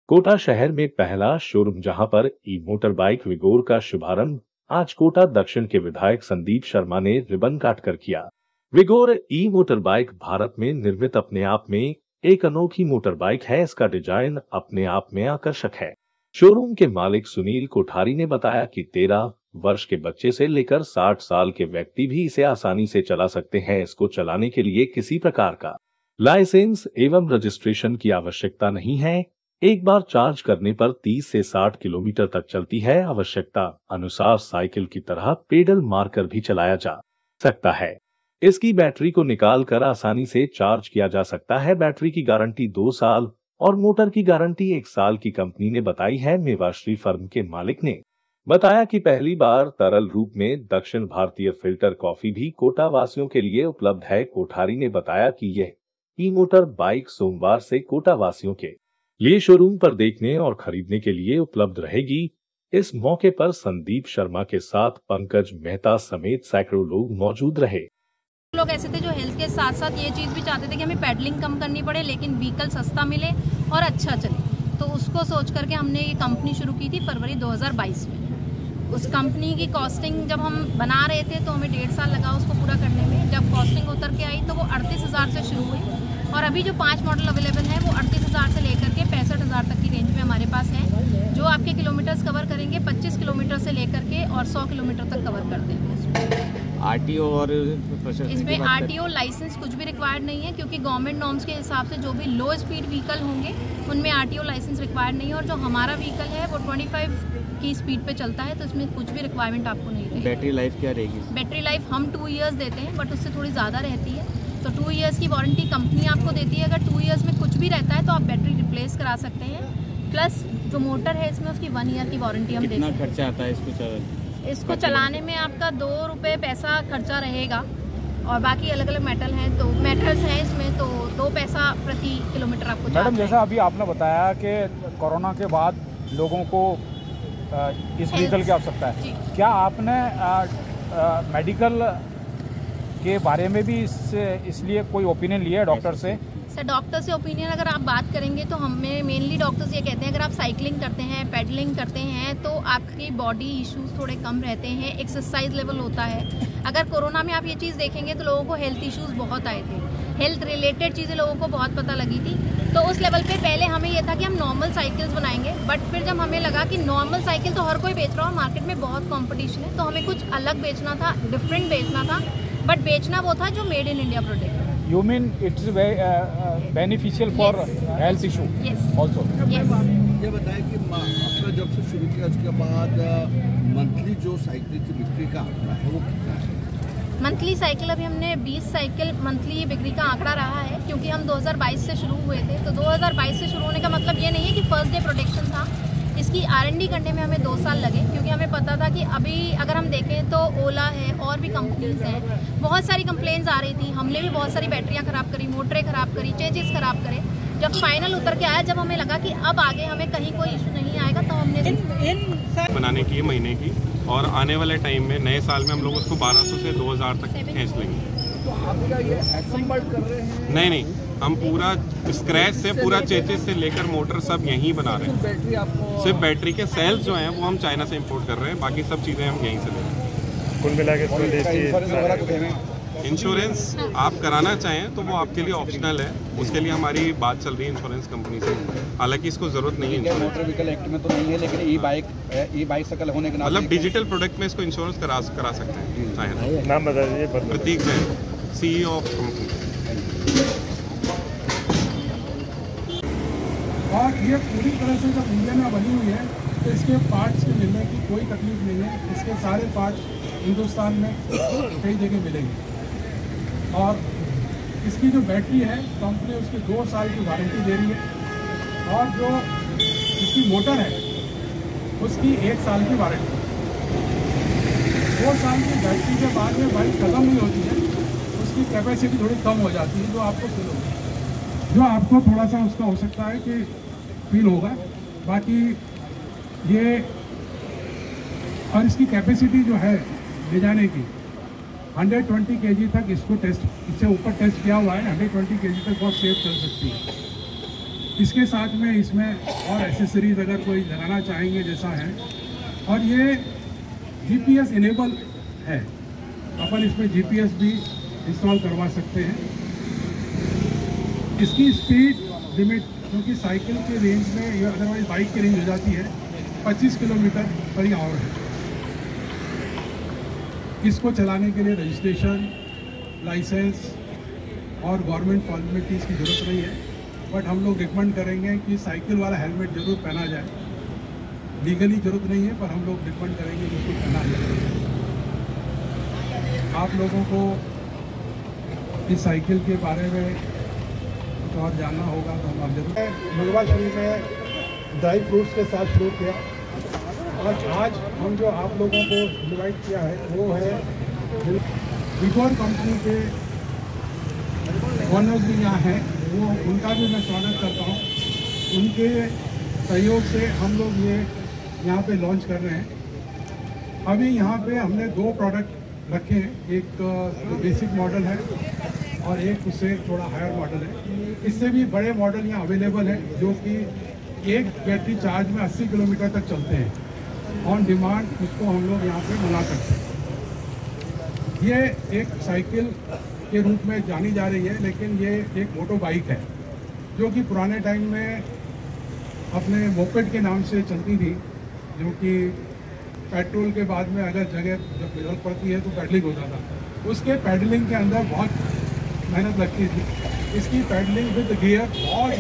कोटा शहर में पहला शोरूम जहां पर ई मोटर बाइक विगोर का शुभारंभ आज कोटा दक्षिण के विधायक संदीप शर्मा ने रिबन काटकर किया। विगोर ई मोटर बाइक भारत में निर्मित अपने आप में एक अनोखी मोटर बाइक है। इसका डिजाइन अपने आप में आकर्षक है। शोरूम के मालिक सुनील कोठारी ने बताया कि 13 वर्ष के बच्चे से लेकर 60 साल के व्यक्ति भी इसे आसानी से चला सकते हैं। इसको चलाने के लिए किसी प्रकार का लाइसेंस एवं रजिस्ट्रेशन की आवश्यकता नहीं है। एक बार चार्ज करने पर 30 से 60 किलोमीटर तक चलती है। आवश्यकता अनुसार साइकिल की तरह पेडल मारकर भी चलाया जा सकता है। इसकी बैटरी को निकालकर आसानी से चार्ज किया जा सकता है। बैटरी की गारंटी 2 साल और मोटर की गारंटी 1 साल की कंपनी ने बताई है। मेवाश्री फर्म के मालिक ने बताया कि पहली बार तरल रूप में दक्षिण भारतीय फिल्टर कॉफी भी कोटा वासियों के लिए उपलब्ध है। कोठारी ने बताया कि यह ई मोटर बाइक सोमवार से कोटा वासियों के लिए शोरूम पर देखने और खरीदने के लिए उपलब्ध रहेगी। इस मौके पर संदीप शर्मा के साथ पंकज मेहता समेत सैकड़ों लोग मौजूद रहे। लोग ऐसे थे जो हेल्थ के साथ साथ ये चीज़ भी चाहते थे कि हमें पेडलिंग कम करनी पड़े लेकिन व्हीकल सस्ता मिले और अच्छा चले। तो उसको सोच करके हमने ये कंपनी शुरू की थी फरवरी 2022 में। उस कंपनी की कॉस्टिंग जब हम बना रहे थे तो हमें 1.5 साल लगा उसको पूरा करने में। जब कॉस्टिंग उतर के आई तो वो 38,000 से शुरू हुई और अभी जो 5 मॉडल अवेलेबल हैं वो 38,000 से लेकर के 65,000 तक की रेंज में हमारे पास है, जो आपके किलोमीटर्स कवर करेंगे 25 किलोमीटर से लेकर के और 100 किलोमीटर तक कवर कर देंगे। आरटीओ और इसमें आरटीओ लाइसेंस कुछ भी रिक्वायर्ड नहीं है, क्योंकि गवर्नमेंट नॉर्म्स के हिसाब से जो भी लो स्पीड व्हीकल होंगे उनमें आरटीओ लाइसेंस रिक्वायर्ड नहीं है। और जो हमारा व्हीकल है वो 25 की स्पीड पे चलता है, तो इसमें कुछ भी रिक्वायरमेंट आपको नहीं रहेगी। बैटरी लाइफ क्या रहेगी? बैटरी लाइफ हम 2 ईयर्स देते हैं, बट उससे थोड़ी ज़्यादा रहती है। तो 2 ईयर्स की वारंटी कंपनी आपको देती है। अगर 2 ईयर्स में कुछ भी रहता है तो आप बैटरी रिप्लेस करा सकते हैं। प्लस जो मोटर है इसमें उसकी 1 ईयर की वारंटी हम देते हैं। कितना खर्चा आता है इसको चलाने में आपका 2 रुपये पैसा खर्चा रहेगा और बाकी अलग अलग मेटल्स हैं इसमें, तो 2 पैसा प्रति किलोमीटर आपको। मैडम, जैसा अभी आपने बताया कि कोरोना के बाद लोगों को इस व्हीकल की आवश्यकता है, क्या आपने मेडिकल के बारे में भी इसलिए कोई ओपिनियन लिया है डॉक्टर से? सर, डॉक्टर से ओपिनियन अगर आप बात करेंगे तो हमें मेनली डॉक्टर्स ये कहते हैं अगर आप साइकिलिंग करते हैं, पेडलिंग करते हैं तो आपकी बॉडी इश्यूज थोड़े कम रहते हैं, एक्सरसाइज लेवल होता है। अगर कोरोना में आप ये चीज़ देखेंगे तो लोगों को हेल्थ इश्यूज बहुत आए थे, हेल्थ रिलेटेड चीज़ें लोगों को बहुत पता लगी थी। तो उस लेवल पे पहले हमें ये था कि हम नॉर्मल साइकिल्स बनाएंगे, बट फिर जब हमें लगा कि नॉर्मल साइकिल तो हर कोई बेच रहा है, मार्केट में बहुत कंपटीशन है, तो हमें कुछ अलग बेचना था, डिफरेंट बेचना था, बट बेचना वो था जो made in India product. You mean it's beneficial for health issue? Yes. Also. Yes. ये बताएं कि आपने जब से शुरू किया उसके बाद मंथली जो साइकिल की बिक्री का आंकड़ा है वो कितना है? मंथली साइकिल अभी हमने 20 साइकिल मंथली बिक्री का आंकड़ा रहा है, क्योंकि हम 2022 से शुरू हुए थे। तो 2022 से शुरू होने का मतलब ये नहीं है कि फर्स्ट डे प्रोडक्शन था। इसकी R&D करने में हमें 2 साल लगे, क्योंकि हमें पता था कि अभी अगर हम देखें तो ओला है और भी कंपनीज हैं, बहुत सारी कंप्लेंट्स आ रही थी। हमने भी बहुत सारी बैटरियां खराब करी, मोटरें खराब करी, चेंजेस खराब करे। जब फाइनल उतर के आया, जब हमें लगा कि अब आगे हमें कहीं कोई इशू नहीं आएगा, तो हमने बनाने की महीने की, और आने वाले टाइम में नए साल में हम लोग उसको 1200 से 2000 तक खींच लेंगे। तो आप क्या ये असेंबल कर रहे हैं? नहीं, हम पूरा स्क्रैच से पूरा चेचिस से लेकर मोटर सब यहीं बना रहे हैं। बैटरी आपको सिर्फ बैटरी के सेल्स जो हैं वो हम चाइना से इंपोर्ट कर रहे हैं, बाकी सब चीज़ें हम यहीं से ले रहे हैं। कुल मिला के इंश्योरेंस आप कराना चाहें तो वो आपके लिए ऑप्शनल है, उसके लिए हमारी बात चल रही है इंश्योरेंस कंपनी से। हालांकि इसको जरूरत नहीं है। मोटर व्हीकल एक्ट में तो नहीं है, लेकिन ई बाइक सकल होने के नाते मतलब डिजिटल प्रोडक्ट में इसको इंश्योरेंस करा सकते हैं चाहे। नाम बता दीजिए। प्रतीक जैन, CEO ऑफ कंपनी। और ये पूरी तरह से जब इंडिया में बनी हुई है तो इसके पार्ट्स के मिलने की कोई तकलीफ नहीं है। इसके सारे पार्ट्स हिंदुस्तान में कई जगह मिलेंगे। और इसकी जो बैटरी है, कंपनी उसकी 2 साल की वारंटी दे रही है, और जो इसकी मोटर है उसकी 1 साल की वारंटी। 2 साल की बैटरी के बाद में बाइक खत्म नहीं होती है, उसकी कैपेसिटी थोड़ी कम हो जाती है, जो आपको फील होगा, जो आपको थोड़ा सा उसका हो सकता है कि फील होगा। बाकी ये और इसकी कैपेसिटी जो है ले जाने की 120 kg तक इसको टेस्ट, इससे ऊपर टेस्ट किया हुआ है। 120 kg तक बहुत सेफ चल सकती है। इसके साथ में इसमें और एसेसरीज अगर कोई लगाना चाहेंगे जैसा है, और ये GPS इनेबल है, अपन इसमें GPS भी इंस्टॉल करवा सकते हैं। इसकी स्पीड लिमिट, क्योंकि साइकिल के रेंज में या अदरवाइज बाइक की रेंज हो जाती है 25 किलोमीटर पर आवर है। इसको चलाने के लिए रजिस्ट्रेशन, लाइसेंस और गवर्नमेंट फॉर्मेलिटीज़ की ज़रूरत नहीं है, बट हम लोग रिकमेंड करेंगे कि साइकिल वाला हेलमेट ज़रूर पहना जाए। लीगली ज़रूरत नहीं है, पर हम लोग रिकमेंड करेंगे कि उसको पहना जाए। आप लोगों को इस साइकिल के बारे में कुछ और जानना होगा तो हम आप जरूर। मुलवा शरीफ में ड्राई फ्रूट्स के साथ शुरू किया, और आज हम जो आप लोगों को इनवाइट किया है वो है विगोर कंपनी के ओनर्स भी यहाँ हैं, वो उनका भी मैं स्वागत करता हूँ। उनके सहयोग से हम लोग ये यहाँ पे लॉन्च कर रहे हैं। अभी यहाँ पे हमने 2 प्रोडक्ट रखे हैं, एक बेसिक मॉडल है और एक उससे थोड़ा हायर मॉडल है। इससे भी बड़े मॉडल यहाँ अवेलेबल है, जो कि एक बैटरी चार्ज में 80 किलोमीटर तक चलते हैं। ऑन डिमांड उसको हम लोग यहाँ पे बना सकते हैं। ये एक साइकिल के रूप में जानी जा रही है, लेकिन ये एक मोटो बाइक है, जो कि पुराने टाइम में अपने मोपेड के नाम से चलती थी, जो कि पेट्रोल के बाद में अगर जगह जब जरूरत पड़ती है तो पैडलिंग होता था। उसके पैडलिंग के अंदर बहुत मेहनत लगती थी। इसकी पैडलिंग विद गियर बहुत